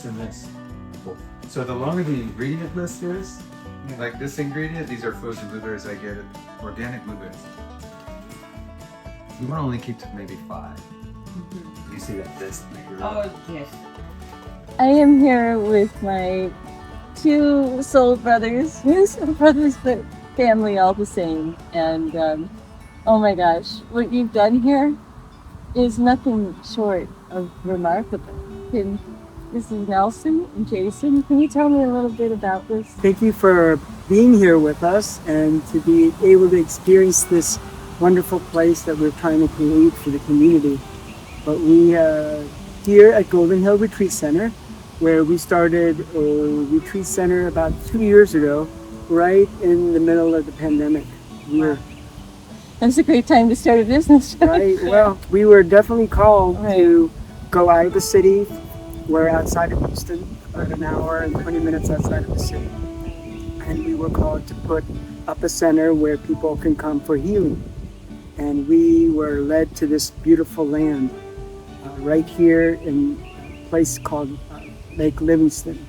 what's in this. Cool. So the longer the ingredient list is, like this ingredient, these are frozen blueberries. I get it, organic blueberries. You want to only keep to maybe 5. You see that this? Oh, yes. I am here with my 2 soul brothers, but family all the same. And oh my gosh, what you've done here is nothing short of remarkable. This is Nelson and Jason. Can you tell me a little bit about this? Thank you for being here with us and to be able to experience this wonderful place that we're trying to create for the community. But we here at Golden Hill Retreat Center, where we started a retreat center about 2 years ago, right in the middle of the pandemic. That's a great time to start a business. Right. Well, we were definitely called to go out of the city. We're outside of Houston, about an hour and 20 minutes outside of the city. And we were called to put up a center where people can come for healing. And we were led to this beautiful land right here in a place called Lake Livingston.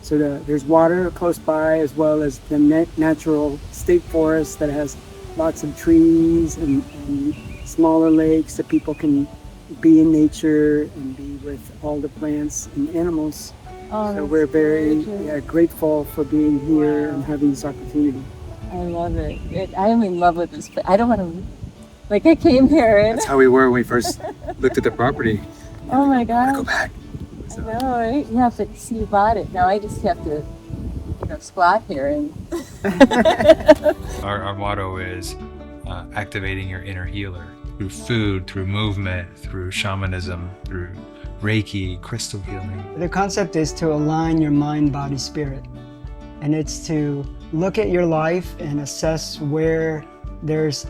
So there's water close by, as well as the natural state forest that has lots of trees and smaller lakes that people can be in nature and be with all the plants and animals. So we're very grateful for being here and having this opportunity. I love it. I am in love with this place. I don't want to, like I came here and... That's how we were when we first looked at the property. Oh my God. Go back. I know, right? Yeah, but see, you bought it. Now I just have to, squat here and... Our motto is activating your inner healer through food, through movement, through shamanism, through Reiki, crystal healing. The concept is to align your mind, body, spirit. And it's to look at your life and assess where there's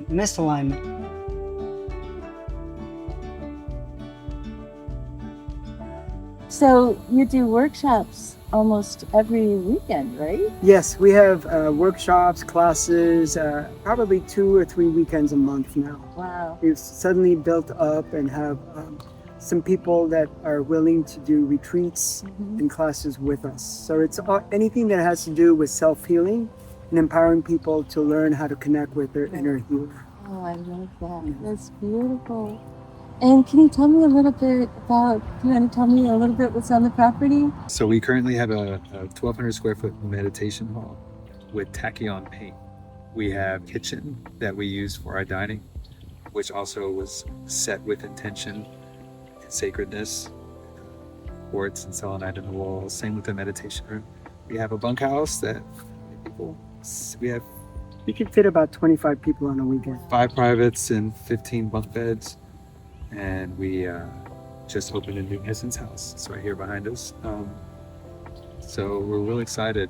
misalignment. So you do workshops almost every weekend, right? Yes, we have workshops, classes, probably 2 or 3 weekends a month now. Wow. We've suddenly built up and have some people that are willing to do retreats and classes with us. So it's anything that has to do with self-healing and empowering people to learn how to connect with their inner healer. Oh, I love that. That's beautiful. And can you tell me a little bit what's on the property? So we currently have a 1,200 square foot meditation hall with tachyon paint. We have kitchen that we use for our dining, which also was set with intention and sacredness. Quartz and selenite in the walls. Same with the meditation room. We have a bunkhouse that You can fit about 25 people on a weekend. 5 privates and 15 bunk beds. And we just opened a new Essence house. It's right here behind us. So we're really excited.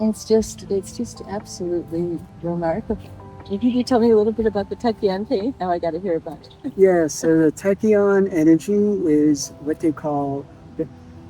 It's just absolutely remarkable. Can you tell me a little bit about the tachyon paint? Now I got to hear about it. Yeah, so the tachyon energy is what they call the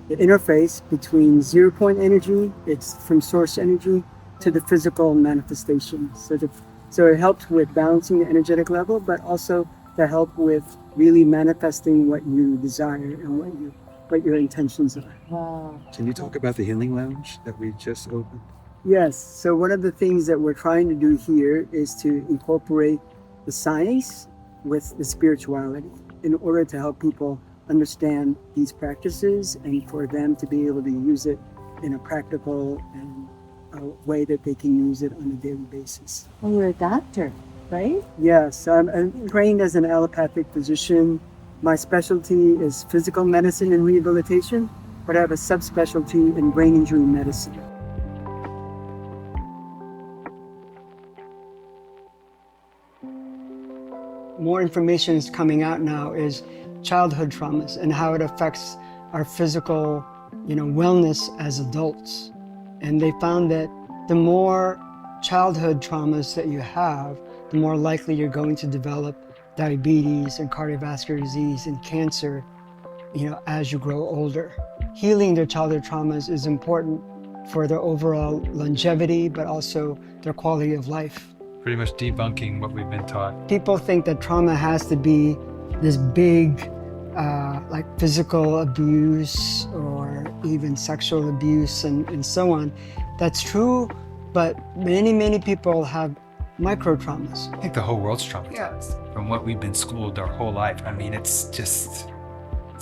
interface between 0 point energy, it's from source energy, to the physical manifestation. So it helps with balancing the energetic level, but also to help with really manifesting what you desire and what your intentions are. Wow. Can you talk about the healing lounge that we just opened? Yes, so one of the things that we're trying to do here is to incorporate the science with the spirituality in order to help people understand these practices and for them to be able to use it in a practical and a way that they can use it on a daily basis. Well, you're a doctor, right? Yes, I'm trained as an allopathic physician. My specialty is physical medicine and rehabilitation, but I have a subspecialty in brain injury medicine. More information is coming out now is childhood traumas and how it affects our physical, wellness as adults. And they found that the more childhood traumas that you have, the more likely you're going to develop diabetes and cardiovascular disease and cancer, as you grow older. Healing their childhood traumas is important for their overall longevity, but also their quality of life. Pretty much debunking what we've been taught. People think that trauma has to be this big, like physical abuse or even sexual abuse and so on. That's true, but many people have micro traumas. I think the whole world's traumatized from what we've been schooled our whole life. I mean, it's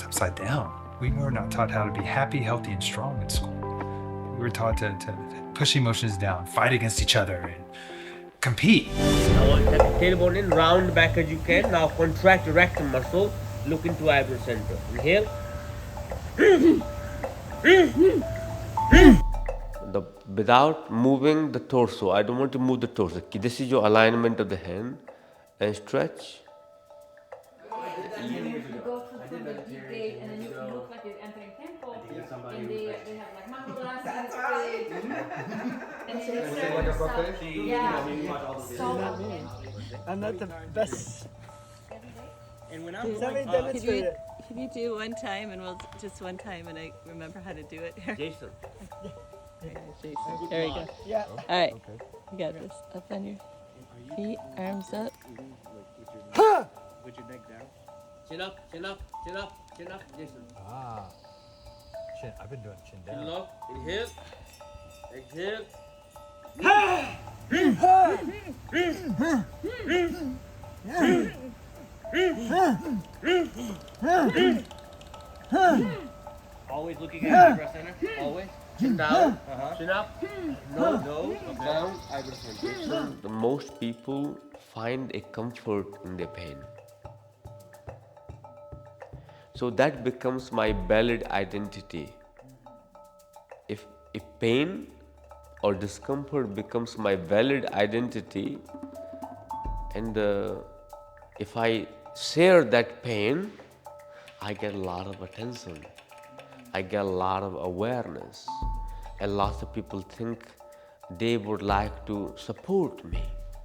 upside down. We were not taught how to be happy, healthy, and strong in school. We were taught to push emotions down, fight against each other, and compete. Now tailbone in, round back as you can. Now contract the rectum muscle. Look into eyebrow center. Inhale. Without moving the torso. I don't want to move the torso. This is your alignment of the hand. And stretch. You go through the deep gate and then you look like you're entering temple and they have like mango glasses. That's right. And then you serve Like a yourself. buffet? Yeah. So I'm not the best. And when Somebody demonstrate it. Can you do one time and we'll just one time and I remember how to do it? Jason. Jason. There we go. Yeah. All right. You got this. Up on your feet, arms up. Put your neck down. Chin up, chin up, chin up, chin up, Jason. Ah, chin. I've been doing chin Chin lock, inhale, exhale. Always looking at eyebrow center, always. Chin down, chin up, no, up down, eyebrow center. The most people find a comfort in their pain. So that becomes my valid identity. If pain or discomfort becomes my valid identity, and if I share that pain, I get a lot of attention. I get a lot of awareness. And lots of people think they would like to support me.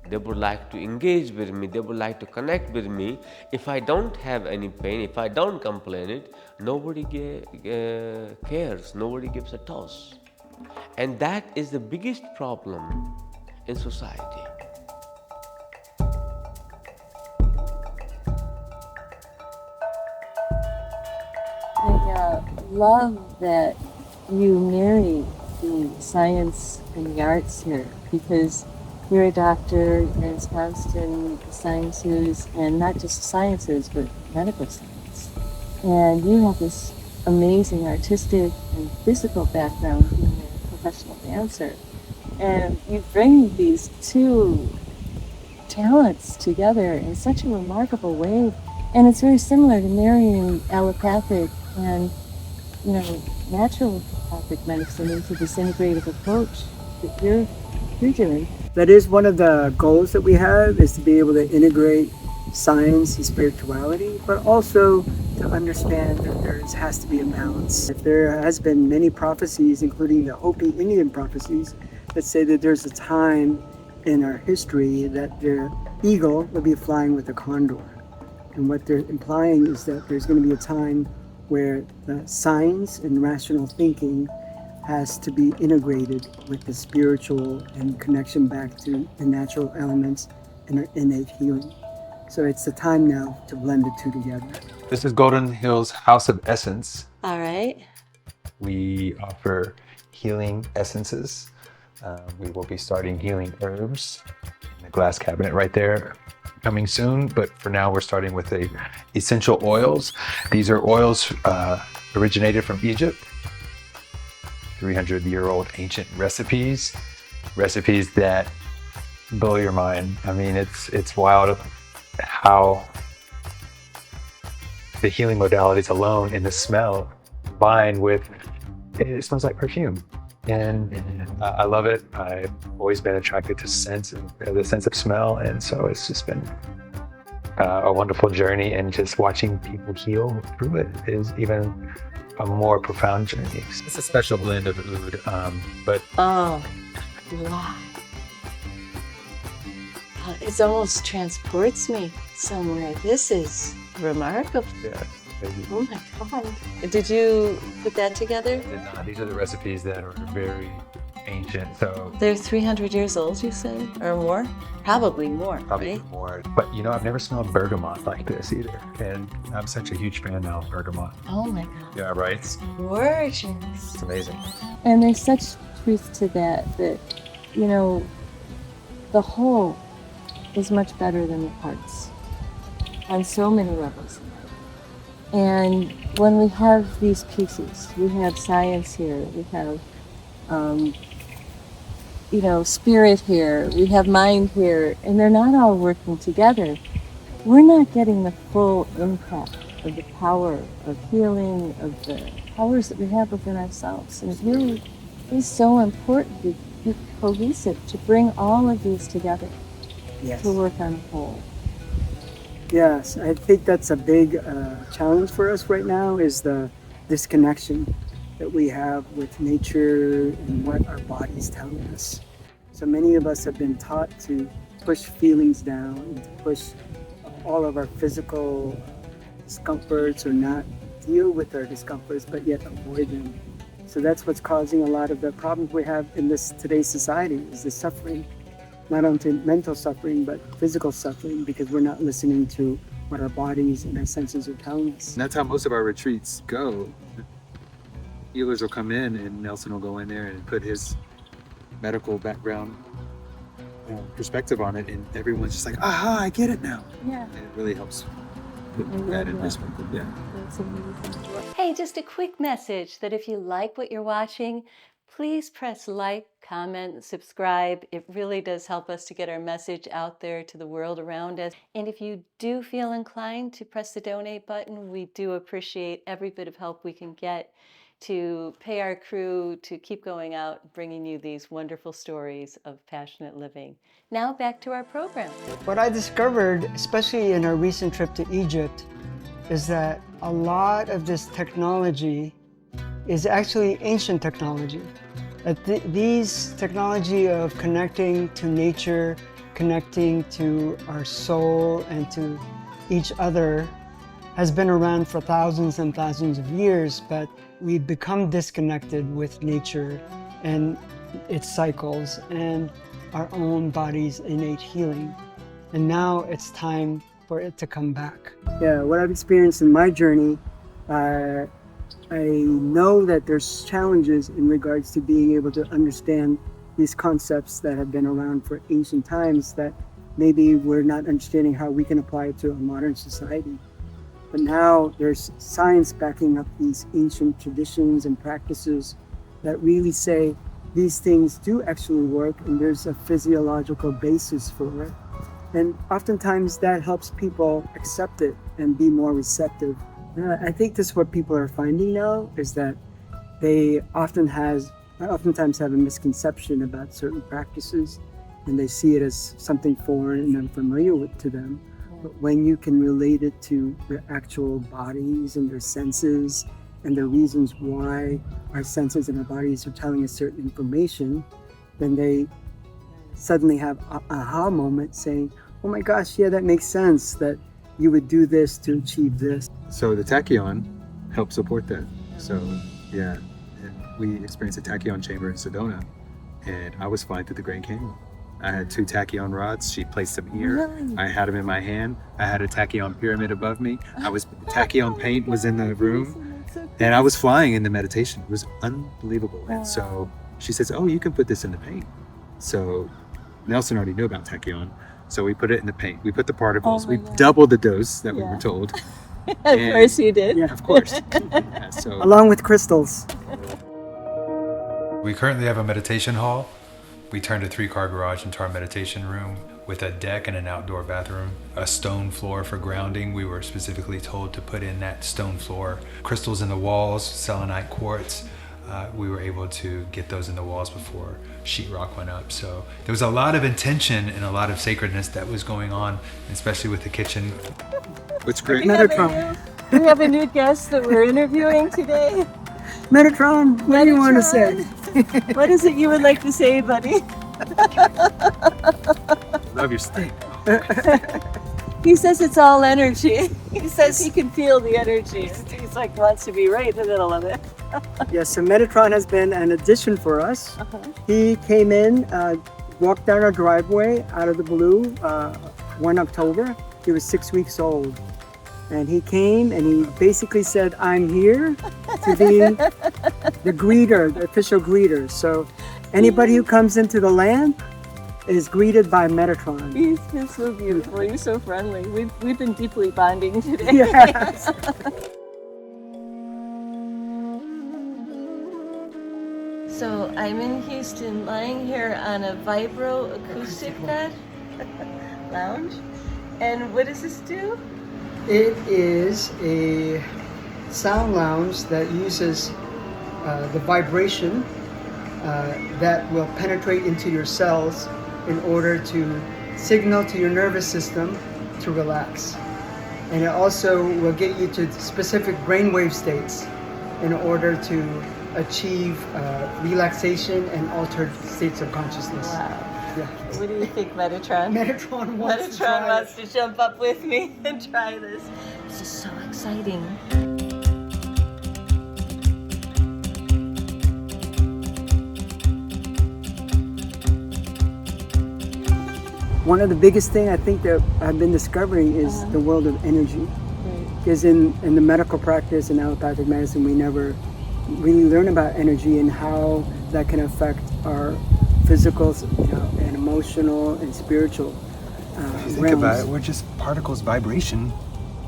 They would like to engage with me. They would like to connect with me. If I don't have any pain, if I don't complain it, nobody cares. Nobody gives a toss. And that is the biggest problem in society. I love that you marry the science and the arts here because you're a doctor and ensconced in the sciences, and not just sciences, but medical science. And you have this amazing artistic and physical background being a professional dancer. And you bring these two talents together in such a remarkable way. And it's very similar to marrying allopathic and, naturopathic medicine into this integrative approach that you're doing. That is one of the goals that we have, is to be able to integrate science and spirituality, but also to understand that there has to be a balance. There has been many prophecies, including the Hopi Indian prophecies, that say that there's a time in our history that the eagle will be flying with the condor. And what they're implying is that there's going to be a time where the science and rational thinking has to be integrated with the spiritual and connection back to the natural elements and our innate healing. So it's the time now to blend the two together. This is Golden Hills House of Essence. All right. We offer healing essences. We will be starting healing herbs in the glass cabinet right there, coming soon. But for now, we're starting with the essential oils. These are oils originated from Egypt. 300-year-old ancient recipes that blow your mind. I mean, it's wild how the healing modalities alone in the smell combined with, it smells like perfume. And I love it. I've always been attracted to scents and the sense of smell. And so it's just been a wonderful journey, and just watching people heal through it is even a more profound journey. It's a special blend of oud, but Oh, wow. It almost transports me somewhere. This is remarkable. yeah, maybe. Oh my God. Did you put that together? These are the recipes that are very ancient. So They're 300 years old, you say, or more? Probably more, probably right? even more. But you know, I've never smelled bergamot like this either. And I'm such a huge fan now of bergamot. Oh my God. Yeah, right? It's gorgeous. It's amazing. And there's such truth to that, you know, the whole is much better than the parts on so many levels. And when we have these pieces, we have science here, we have, you know, spirit here, we have mind here, and they're not all working together. We're not getting the full impact of the power of healing, of the powers that we have within ourselves. And it really is so important to be cohesive, to bring all of these together, Yes. to work on a whole. Yes, I think that's a big challenge for us right now is the disconnection that we have with nature and what our body's telling us. So many of us have been taught to push feelings down and to push all of our physical discomforts or not deal with our discomforts, but yet avoid them. So that's what's causing a lot of the problems we have in this today's society is the suffering. Not only mental suffering, but physical suffering because we're not listening to what our bodies and our senses are telling us. And that's how most of our retreats go. Healers will come in and Nelson will go in there and put his medical background perspective on it, and everyone's just like, aha, I get it now. Yeah. And it really helps put that in perspective. Yeah. That's amazing. Hey, just a quick message that if you like what you're watching, please press like, comment, subscribe. It really does help us to get our message out there to the world around us. And if you do feel inclined to press the donate button, we do appreciate every bit of help we can get to pay our crew to keep going out bringing you these wonderful stories of passionate living. Now back to our program. What I discovered, especially in our recent trip to Egypt, is that a lot of this technology is actually ancient technology. These technology of connecting to nature, connecting to our soul and to each other has been around for thousands and thousands of years, but we've become disconnected with nature and its cycles and our own body's innate healing. And now it's time for it to come back. Yeah, what I've experienced in my journey, I know that there's challenges in regards to being able to understand these concepts that have been around for ancient times that maybe we're not understanding how we can apply it to a modern society. But now there's science backing up these ancient traditions and practices that really say these things do actually work and there's a physiological basis for it. And oftentimes that helps people accept it and be more receptive. I think this is what people are finding now is that they oftentimes have a misconception about certain practices and they see it as something foreign and unfamiliar to them. But when you can relate it to their actual bodies and their senses and the reasons why our senses and our bodies are telling us certain information, then they suddenly have an aha moment saying, oh my gosh, yeah, that makes sense that you would do this to achieve this. So the tachyon helps support that. So yeah, and we experienced a tachyon chamber in Sedona, and I was flying through the Grand Canyon. I had 2 tachyon rods. She placed them here. Really? I had them in my hand. I had a tachyon pyramid above me. Tachyon paint was in the room, and I was flying in the meditation. It was unbelievable. And so she says, "Oh, you can put this in the paint." So Nelson already knew about tachyon, so we put it in the paint. We put the particles. Oh my we God. doubled the dose that we Yeah. were told. Of course you did. Yeah. Of course. Yeah, so Along with crystals. We currently have a meditation hall. We turned a 3-car garage into our meditation room with a deck and an outdoor bathroom, a stone floor for grounding. We were specifically told to put in that stone floor. Crystals in the walls, selenite quartz. We were able to get those in the walls before sheetrock went up. So there was a lot of intention and a lot of sacredness that was going on, especially with the kitchen. what's great? We have a new guest that we're interviewing today. Metatron, what do you want to say? What is it you would like to say, buddy? Love your steak. He says it's all energy. He says he can feel the energy. He's like wants to be right in the middle of it. Yes, so Metatron has been an addition for us. He came in, walked down our driveway out of the blue one October. He was 6 weeks old. And he came and he basically said, I'm here to be the greeter, the official greeter. So anybody who comes into the land is greeted by Metatron. He's so beautiful. He's so friendly. We've been deeply bonding today. Yes. So I'm in Houston, lying here on a vibro acoustic bed lounge. And what does this do? It is a sound lounge that uses the vibration that will penetrate into your cells in order to signal to your nervous system to relax. And it also will get you to specific brainwave states in order to achieve relaxation and altered states of consciousness. Wow. Yeah. What do you think, Metatron? Metatron wants to try wants it. to jump up with me and try this. This is so exciting. One of the biggest thing I think that I've been discovering is the world of energy. Because in the medical practice and allopathic medicine, we never really learn about energy and how that can affect our physical, and emotional and spiritual Think about it, we're just particles, vibration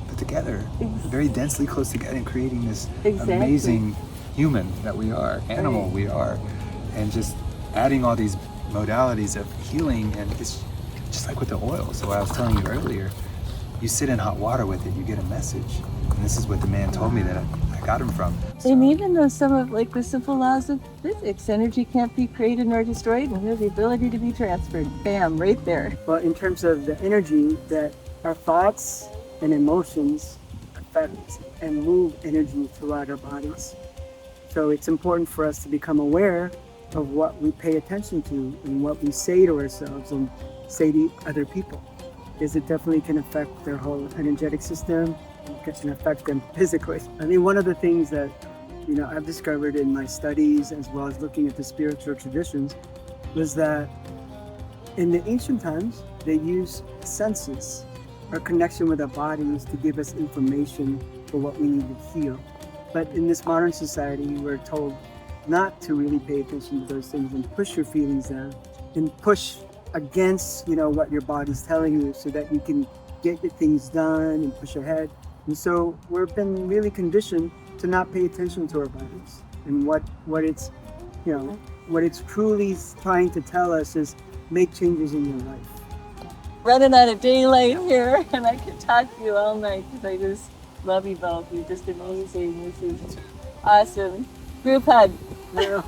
put together, very densely close together, and creating this amazing human that we are, animal we are, and just adding all these modalities of healing. And it's just like with the oil. So I was telling you earlier, you sit in hot water with it, you get a message. And this is what the man told me that I got him from. And even though some of the simple laws of physics, energy can't be created nor destroyed, and we have the ability to be transferred. Bam, right there. Well, in terms of the energy, that our thoughts and emotions affect and move energy throughout our bodies. So it's important for us to become aware of what we pay attention to and what we say to ourselves and say to other people. Because it definitely can affect their whole energetic system. It can affect them physically. I mean, one of the things that I've discovered in my studies, as well as looking at the spiritual traditions, was that in the ancient times, they used senses, our connection with our bodies, to give us information for what we need to heal. But in this modern society, we're told not to really pay attention to those things and push your feelings down and push against, what your body's telling you, so that you can get your things done and push ahead. And so we've been really conditioned to not pay attention to our bodies, and what it's truly trying to tell us is make changes in your life. Running out of daylight here, and I could talk to you all night because I just love you both. You're just amazing. This is awesome. Group hug. Yeah.